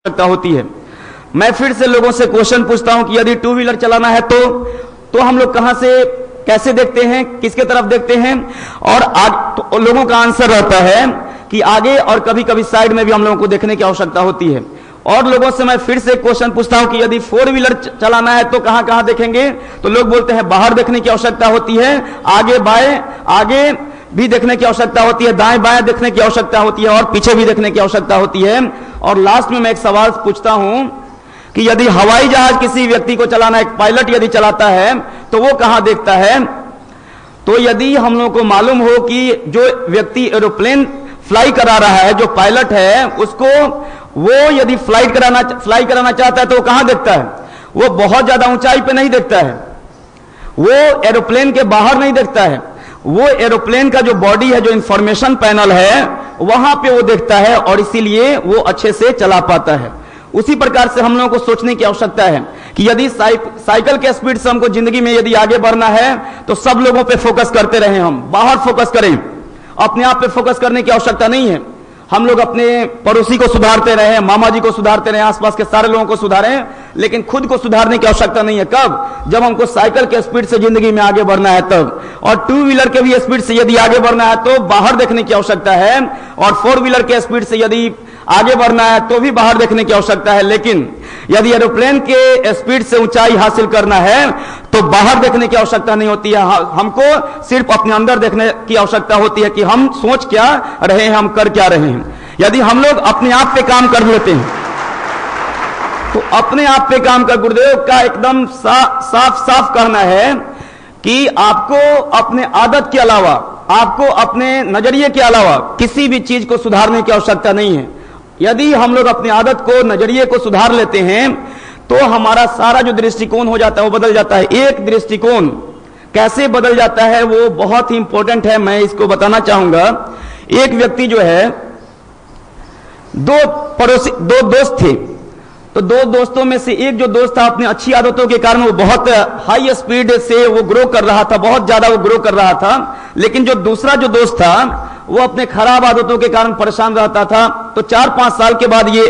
आवश्यकता होती है। मैं फिर से लोगों से क्वेश्चन पूछता हूं कि यदि टू व्हीलर चलाना है तो हम लोग कहां से कैसे देखते हैं, किसके तरफ देखते हैं? और तो लोगों का आंसर रहता है कि आगे और कभी कभी साइड में भी हम लोगों को देखने की आवश्यकता होती है। और लोगों से मैं फिर से क्वेश्चन पूछता हूं कि यदि फोर व्हीलर चलाना है तो कहां कहां देखेंगे? तो लोग बोलते हैं बाहर देखने की आवश्यकता होती है, आगे बाएं, आगे भी देखने की आवश्यकता होती है, दाएं बाएं देखने की आवश्यकता होती है और पीछे भी देखने की आवश्यकता होती है। और लास्ट में मैं एक सवाल पूछता हूं कि यदि हवाई जहाज किसी व्यक्ति को चलाना, एक पायलट यदि चलाता है तो वो कहां देखता है? तो यदि हम लोगों को मालूम हो कि जो व्यक्ति एरोप्लेन फ्लाई करा रहा है, जो पायलट है, उसको वो यदि फ्लाई कराना चाहता है तो वो कहां देखता है? वो बहुत ज्यादा ऊंचाई पे नहीं देखता है, वो एरोप्लेन के बाहर नहीं देखता है, वो एरोप्लेन का जो बॉडी है, जो इंफॉर्मेशन पैनल है, वहां पे वो देखता है और इसीलिए वो अच्छे से चला पाता है। उसी प्रकार से हम लोगों को सोचने की आवश्यकता है कि यदि साइकिल के स्पीड से हमको जिंदगी में यदि आगे बढ़ना है तो सब लोगों पे फोकस करते रहें, हम बाहर फोकस करें, अपने आप पे फोकस करने की आवश्यकता नहीं है। हम लोग अपने पड़ोसी को सुधारते रहे, मामा जी को सुधारते रहे, आसपास के सारे लोगों को सुधारें, लेकिन खुद को सुधारने की आवश्यकता नहीं है। कब? जब हमको साइकिल के स्पीड से जिंदगी में आगे बढ़ना है तब। और टू व्हीलर के भी स्पीड से यदि आगे बढ़ना है तो बाहर देखने की आवश्यकता है, और फोर व्हीलर के स्पीड से यदि आगे बढ़ना है तो भी बाहर देखने की आवश्यकता है। लेकिन यदि एरोप्लेन के स्पीड से ऊंचाई हासिल करना है तो बाहर देखने की आवश्यकता नहीं होती है, हमको सिर्फ अपने अंदर देखने की आवश्यकता होती है कि हम सोच क्या रहे हैं, हम कर क्या रहे हैं। यदि हम लोग अपने आप पे काम कर लेते हैं तो अपने आप पे काम कर, गुरुदेव का एकदम साफ साफ कहना है कि आपको अपने आदत के अलावा, आपको अपने नजरिए के अलावा किसी भी चीज को सुधारने की आवश्यकता नहीं है। यदि हम लोग अपनी आदत को, नजरिए को सुधार लेते हैं तो हमारा सारा जो दृष्टिकोण हो जाता है वो बदल जाता है। एक दृष्टिकोण कैसे बदल जाता है वो बहुत ही इंपॉर्टेंट है, मैं इसको बताना चाहूंगा। एक व्यक्ति जो है, दो दोस्त थे, तो दो दोस्तों में से एक जो दोस्त था अपनी अच्छी आदतों के कारण वो बहुत हाई स्पीड से वो ग्रो कर रहा था, बहुत ज्यादा वो ग्रो कर रहा था। लेकिन जो दूसरा जो दोस्त था वो अपने खराब आदतों के कारण परेशान रहता था। तो 4-5 साल के बाद ये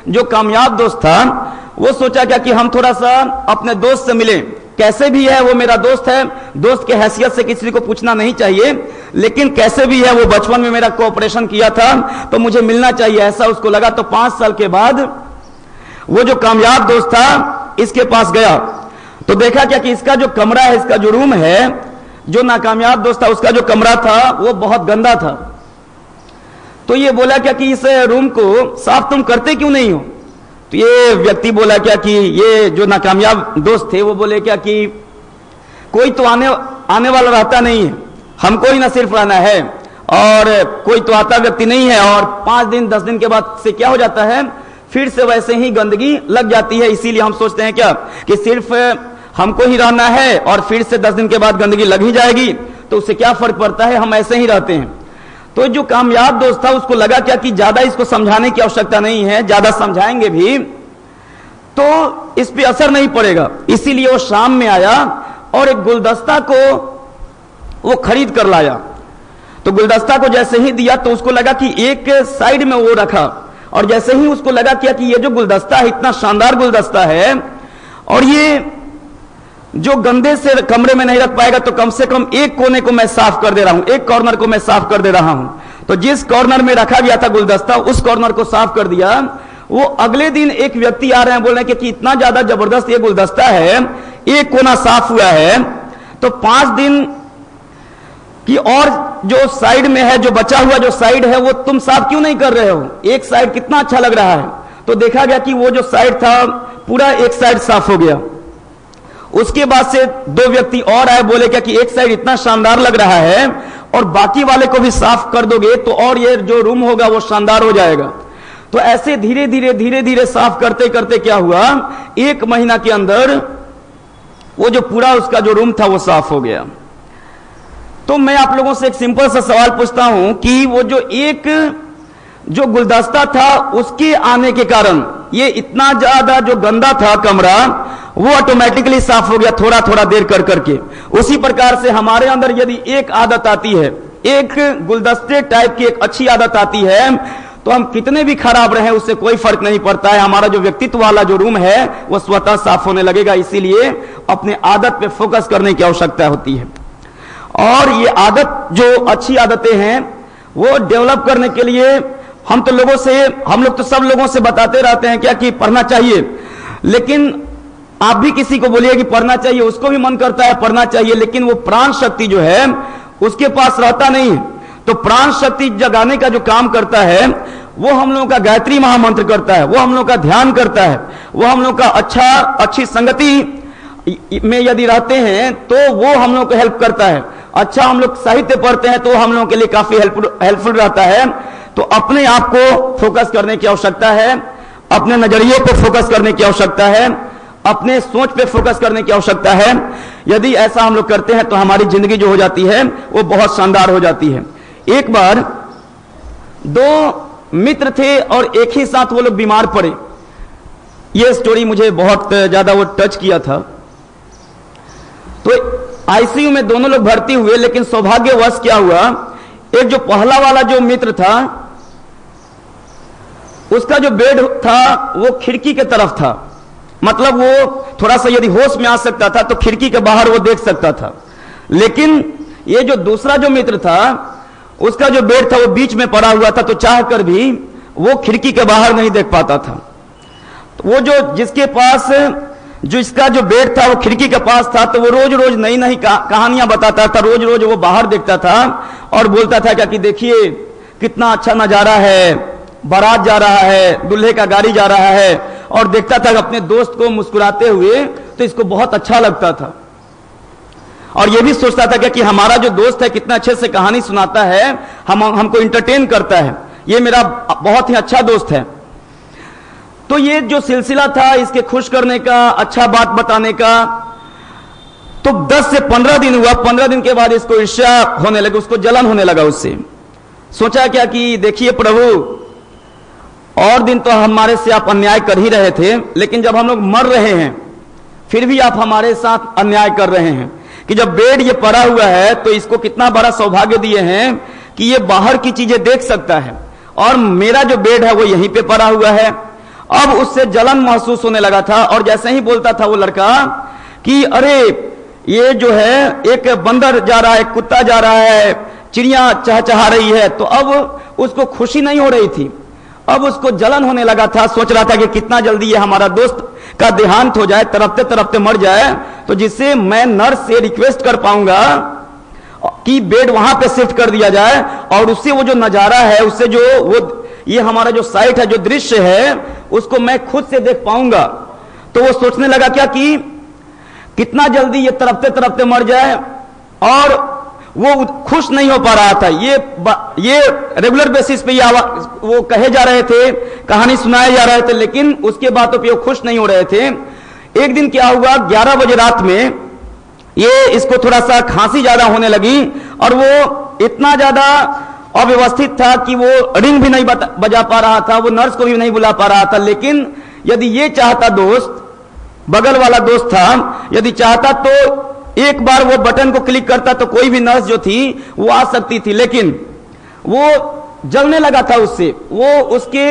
जो कामयाब दोस्त था वो सोचा क्या कि हम थोड़ा सा अपने दोस्त से मिले, कैसे भी है वो मेरा दोस्त है, दोस्त के हैसियत से किसी को पूछना नहीं चाहिए, लेकिन कैसे भी है वो बचपन में मेरा कोऑपरेशन किया था तो मुझे मिलना चाहिए, ऐसा उसको लगा। तो 5 साल के बाद वो जो कामयाब दोस्त था इसके पास गया तो देखा क्या कि इसका जो कमरा है, इसका जो रूम है, जो नाकामयाब दोस्त था उसका जो कमरा था वो बहुत गंदा था। तो ये बोला क्या कि इस रूम को साफ तुम करते क्यों नहीं हो? तो ये व्यक्ति बोला क्या कि ये जो नाकामयाब दोस्त थे वो बोले क्या कि कोई तो आने वाला रहता नहीं है, हमको ही ना सिर्फ रहना है, और कोई तो आता व्यक्ति नहीं है, और 5 दिन 10 दिन के बाद से क्या हो जाता है, फिर से वैसे ही गंदगी लग जाती है। इसीलिए हम सोचते हैं क्या कि सिर्फ हमको ही रहना है और फिर से 10 दिन के बाद गंदगी लग ही जाएगी, तो उससे क्या फर्क पड़ता है, हम ऐसे ही रहते हैं। तो जो कामयाब दोस्त था उसको लगा क्या कि ज्यादा इसको समझाने की आवश्यकता नहीं है, ज्यादा समझाएंगे भी तो इस पे असर नहीं पड़ेगा। इसीलिए वो शाम में आया और एक गुलदस्ता को वो खरीद कर लाया। तो गुलदस्ता को जैसे ही दिया तो उसको लगा कि एक साइड में वो रखा, और जैसे ही उसको लगा क्या कि ये जो गुलदस्ता है इतना शानदार गुलदस्ता है और ये जो गंदे से कमरे में नहीं रख पाएगा, तो कम से कम एक कोने को मैं साफ कर दे रहा हूं, एक कॉर्नर को मैं साफ कर दे रहा हूं। तो जिस कॉर्नर में रखा गया था गुलदस्ता उस कॉर्नर को साफ कर दिया। वो अगले दिन एक व्यक्ति आ रहे हैं, बोल रहे हैं कि इतना ज्यादा जबरदस्त ये गुलदस्ता है, एक कोना साफ हुआ है, तो 5 दिन की और जो साइड में है, जो बचा हुआ जो साइड है वो तुम साफ क्यों नहीं कर रहे हो? एक साइड कितना अच्छा लग रहा है। तो देखा गया कि वो जो साइड था पूरा एक साइड साफ हो गया। उसके बाद से 2 व्यक्ति और आए, बोले क्या कि एक साइड इतना शानदार लग रहा है और बाकी वाले को भी साफ कर दोगे तो और ये जो रूम होगा वो शानदार हो जाएगा। तो ऐसे धीरे धीरे साफ करते करते क्या हुआ, 1 महीना के अंदर वो जो पूरा उसका जो रूम था वो साफ हो गया। तो मैं आप लोगों से एक सिंपल सा सवाल पूछता हूं कि वो जो गुलदस्ता था उसके आने के कारण ये इतना ज्यादा जो गंदा था कमरा वो ऑटोमेटिकली साफ हो गया, थोड़ा थोड़ा देर कर करके। उसी प्रकार से हमारे अंदर यदि एक आदत आती है, एक गुलदस्ते टाइप की एक अच्छी आदत आती है, तो तो हम कितने भी खराब रहे उससे कोई फर्क नहीं पड़ता है। हमारा जो व्यक्तित्व वाला जो रूम है वो स्वतः साफ होने लगेगा। इसीलिए अपने आदत पे फोकस करने की आवश्यकता होती है। और ये आदत जो अच्छी आदतें हैं वो डेवलप करने के लिए हम लोग तो सब लोगों से बताते रहते हैं क्या कि पढ़ना चाहिए, लेकिन आप भी किसी को बोलिए कि पढ़ना चाहिए, उसको भी मन करता है पढ़ना चाहिए, लेकिन वो प्राण शक्ति जो है उसके पास रहता नहीं है। तो प्राण शक्ति जगाने का जो काम करता है वो हम लोगों का गायत्री महामंत्र करता है, वो हम लोग का ध्यान करता है, वो हम लोग का अच्छी संगति में यदि रहते हैं तो वो हम लोग को हेल्प करता है। अच्छा हम लोग साहित्य पढ़ते हैं तो हम लोगों के लिए काफी हेल्पफुल रहता है। तो अपने आप को फोकस करने की आवश्यकता है, अपने नजरिए पे फोकस करने की आवश्यकता है, अपने सोच पे फोकस करने की आवश्यकता है। यदि ऐसा हम लोग करते हैं तो हमारी जिंदगी जो हो जाती है वो बहुत शानदार हो जाती है। एक बार दो मित्र थे और एक ही साथ वो लोग बीमार पड़े। ये स्टोरी मुझे बहुत ज्यादा वो टच किया था। तो आईसीयू में दोनों लोग भर्ती हुए, लेकिन सौभाग्यवश क्या हुआ, एक जो पहला वाला जो मित्र था उसका जो बेड था वो खिड़की के तरफ था, मतलब वो थोड़ा सा यदि होश में आ सकता था तो खिड़की के बाहर वो देख सकता था। लेकिन ये जो दूसरा जो मित्र था उसका जो बेड था वो बीच में पड़ा हुआ था, तो चाहकर भी वो खिड़की के बाहर नहीं देख पाता था। तो वो जिसका जो बेड था वो खिड़की के पास था, तो वो रोज रोज नई नई कहानियां बताता था, रोज रोज वो बाहर देखता था और बोलता था क्या कि देखिए कितना अच्छा नजारा है, बारात जा रहा है, दूल्हे का गाड़ी जा रहा है, और देखता था अपने दोस्त को मुस्कुराते हुए, तो इसको बहुत अच्छा लगता था। और ये भी सोचता था कि हमारा जो दोस्त है कितना अच्छे से कहानी सुनाता है, हमको इंटरटेन करता है, ये मेरा बहुत ही अच्छा दोस्त है। तो ये जो सिलसिला था इसके खुश करने का, अच्छा बात बताने का, तो 10 से 15 दिन हुआ। 15 दिन के बाद इसको ईर्ष्या होने लगी, उसको जलन होने लगा उससे। सोचा क्या कि देखिए प्रभु, और दिन तो हमारे से आप अन्याय कर ही रहे थे, लेकिन जब हम लोग मर रहे हैं फिर भी आप हमारे साथ अन्याय कर रहे हैं कि जब बेड ये पड़ा हुआ है तो इसको कितना बड़ा सौभाग्य दिए हैं कि ये बाहर की चीजें देख सकता है, और मेरा जो बेड है वो यहीं पे पड़ा हुआ है। अब उससे जलन महसूस होने लगा था, और जैसे ही बोलता था वो लड़का कि अरे ये जो है एक बंदर जा रहा है, कुत्ता जा रहा है, चिड़िया चहचहा रही है, तो अब उसको खुशी नहीं हो रही थी, अब उसको जलन होने लगा था। सोच रहा था कि कितना जल्दी ये हमारा दोस्त का देहांत हो जाए, तरफते तरफते मर जाए, तो जिससे मैं नर्स से रिक्वेस्ट कर पाऊंगा कि बेड वहां पे शिफ्ट कर दिया जाए, और उससे वो जो नजारा है, उससे जो वो ये हमारा जो साइट है, जो दृश्य है, उसको मैं खुद से देख पाऊंगा। तो वो सोचने लगा क्या कि कितना जल्दी ये तरफते तरफते मर जाए, और वो खुश नहीं हो पा रहा था। ये रेगुलर बेसिस पे वो कहे जा रहे थे, कहानी सुनाए जा रहे थे, लेकिन उसके बातों पे वो खुश नहीं हो रहे थे। एक दिन क्या हुआ, 11 बजे रात में ये इसको थोड़ा सा खांसी ज्यादा होने लगी, और वो इतना ज्यादा अव्यवस्थित था कि वो रिंग भी नहीं बजा पा रहा था, वो नर्स को भी नहीं बुला पा रहा था। लेकिन यदि ये चाहता, दोस्त बगल वाला दोस्त था, यदि चाहता तो एक बार वो बटन को क्लिक करता तो कोई भी नर्स जो थी वो आ सकती थी, लेकिन वो जलने लगा था उससे, वो उसके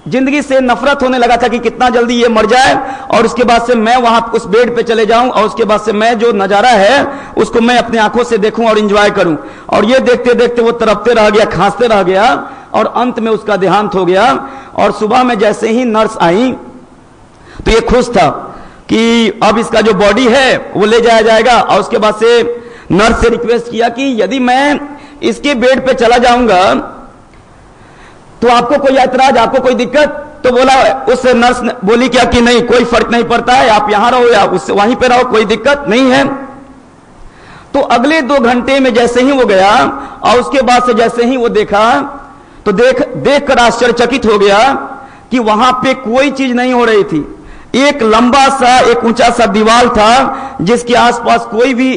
जिंदगी से नफरत होने लगा था कि कितना जल्दी ये मर जाए, और उसके बाद से मैं वहां उस बेड पे चले जाऊं, और उसके बाद से मैं जो नजारा है उसको मैं अपनी आंखों से देखूं और एंजॉय करूं। और ये देखते देखते वो तरफते रह गया, खांसते रह गया, और अंत में उसका देहांत हो गया। और सुबह में जैसे ही नर्स आई तो ये खुश था कि अब इसका जो बॉडी है वो ले जाया जाएगा। और उसके बाद से नर्स से रिक्वेस्ट किया कि यदि मैं इसके बेड पे चला जाऊंगा तो आपको कोई ऐतराज, आपको कोई दिक्कत? तो बोला, उस नर्स ने बोली क्या कि नहीं, कोई फर्क नहीं पड़ता है, आप यहां रहो या उससे वहीं पे रहो, कोई दिक्कत नहीं है। तो अगले 2 घंटे में जैसे ही वो गया, और उसके बाद से जैसे ही वो देखा तो देख कर आश्चर्यचकित हो गया कि वहां पे कोई चीज नहीं हो रही थी। एक लंबा सा, एक ऊंचा सा दीवार था जिसके आसपास कोई भी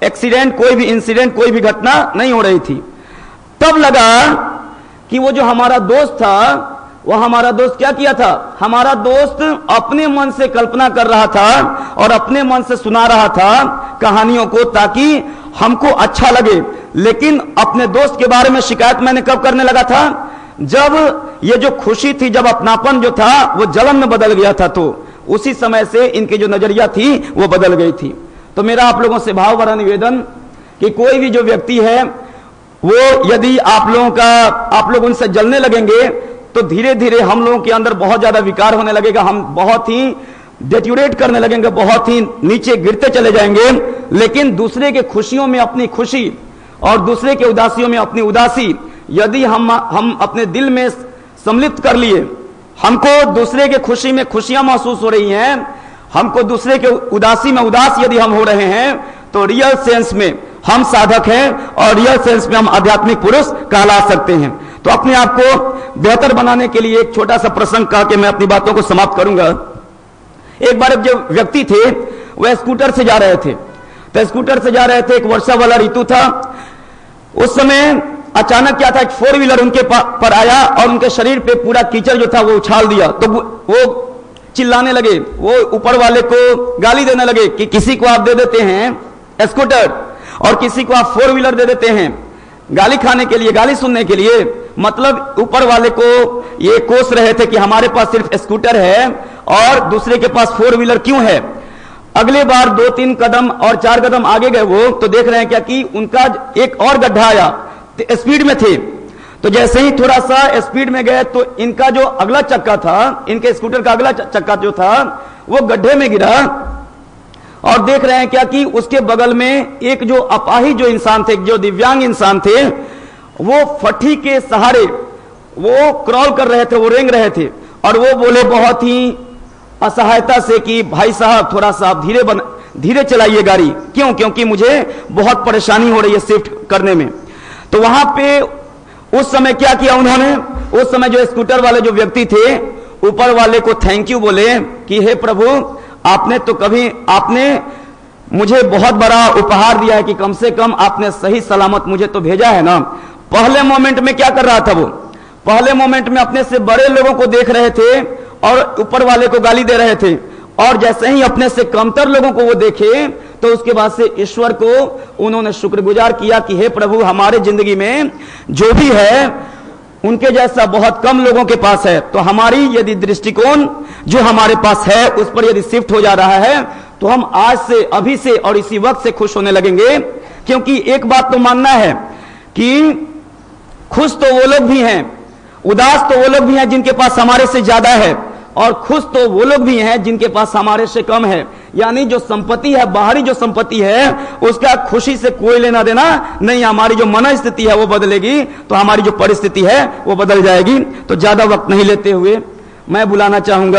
एक्सीडेंट, कोई भी इंसिडेंट, कोई भी घटना नहीं हो रही थी। तब लगा कि वो जो हमारा दोस्त था, वो हमारा दोस्त क्या किया था, हमारा दोस्त अपने मन से कल्पना कर रहा था और अपने मन से सुना रहा था कहानियों को, ताकि हमको अच्छा लगे। लेकिन अपने दोस्त के बारे में शिकायत मैंने कब करने लगा था, जब ये जो खुशी थी, जब अपनापन जो था वो जलन में बदल गया था, तो उसी समय से इनकी जो नजरिया थी वो बदल गई थी। तो मेरा आप लोगों से भाव भरा निवेदन कि कोई भी जो व्यक्ति है वो यदि आप लोग उनसे जलने लगेंगे तो धीरे धीरे हम लोगों के अंदर बहुत ज्यादा विकार होने लगेगा, हम बहुत ही डेट्यूरेट करने लगेंगे, बहुत ही नीचे गिरते चले जाएंगे। लेकिन दूसरे के खुशियों में अपनी खुशी और दूसरे के उदासियों में अपनी उदासी यदि हम अपने दिल में सम्मिलित कर लिए, हमको दूसरे के खुशी में खुशियां महसूस हो रही हैं, हमको दूसरे के उदासी में उदास यदि हम हो रहे हैं, तो रियल सेंस में हम साधक हैं और रियल सेंस में हम आध्यात्मिक पुरुष कहला सकते हैं। तो अपने आप को बेहतर बनाने के लिए एक छोटा सा प्रसंग कह के मैं अपनी बातों को समाप्त करूंगा। एक बार जो व्यक्ति थे वह स्कूटर से जा रहे थे, तो स्कूटर से जा रहे थे, एक वर्षा वाला ऋतु था। उस समय अचानक क्या था, एक 4 व्हीलर उनके पर आया और उनके शरीर पे पूरा कीचड़ जो था वो उछाल दिया। तो वो चिल्लाने लगे, वो ऊपर वाले को गाली देने लगे कि किसी को आप दे देते हैं स्कूटर और किसी को आप 4 व्हीलर दे देते हैं गाली खाने के लिए, गाली सुनने के लिए। मतलब ऊपर वाले को ये कोस रहे थे कि हमारे पास सिर्फ स्कूटर है और दूसरे के पास 4 व्हीलर क्यों है। अगले बार 2-3 कदम और 4 कदम आगे गए वो, तो देख रहे हैं क्या कि उनका एक और गड्ढा आया, तो स्पीड में थे। तो जैसे ही थोड़ा सा स्पीड में गए तो इनका जो अगला चक्का था, इनके स्कूटर का अगला चक्का जो था वो गड्ढे में गिरा। और देख रहे हैं क्या कि उसके बगल में एक जो अपाहिज जो इंसान थे, जो दिव्यांग इंसान थे, वो फठी के सहारे वो क्रॉल कर रहे थे, वो रेंग रहे थे। और वो बोले बहुत ही असहायता से कि भाई साहब थोड़ा सा आप धीरे चलाइए गाड़ी, क्यों? क्योंकि मुझे बहुत परेशानी हो रही है शिफ्ट करने में। तो वहां पे उस समय क्या किया उन्होंने, उस समय जो स्कूटर वाले जो व्यक्ति थे ऊपर वाले को थैंक यू बोले कि हे प्रभु, आपने मुझे बहुत बड़ा उपहार दिया है कि कम से कम आपने सही सलामत मुझे तो भेजा है ना। पहले मोमेंट में क्या कर रहा था वो, पहले मोमेंट में अपने से बड़े लोगों को देख रहे थे और ऊपर वाले को गाली दे रहे थे, और जैसे ही अपने से कमतर लोगों को वो देखे तो उसके बाद से ईश्वर को उन्होंने शुक्रगुजार किया कि हे प्रभु, हमारे जिंदगी में जो भी है उनके जैसा बहुत कम लोगों के पास है। तो हमारी यदि दृष्टिकोण जो हमारे पास है उस पर यदि शिफ्ट हो जा रहा है तो हम आज से, अभी से और इसी वक्त से खुश होने लगेंगे। क्योंकि एक बात तो मानना है कि खुश तो वो लोग भी हैं, उदास तो वो लोग भी हैं जिनके पास हमारे से ज्यादा है, और खुश तो वो लोग भी हैं जिनके पास हमारे से कम है। यानी जो संपत्ति है, बाहरी जो संपत्ति है, उसका खुशी से कोई लेना देना नहीं। हमारी जो मन स्थिति है वो बदलेगी तो हमारी जो परिस्थिति है वो बदल जाएगी। तो ज्यादा वक्त नहीं लेते हुए मैं बुलाना चाहूंगा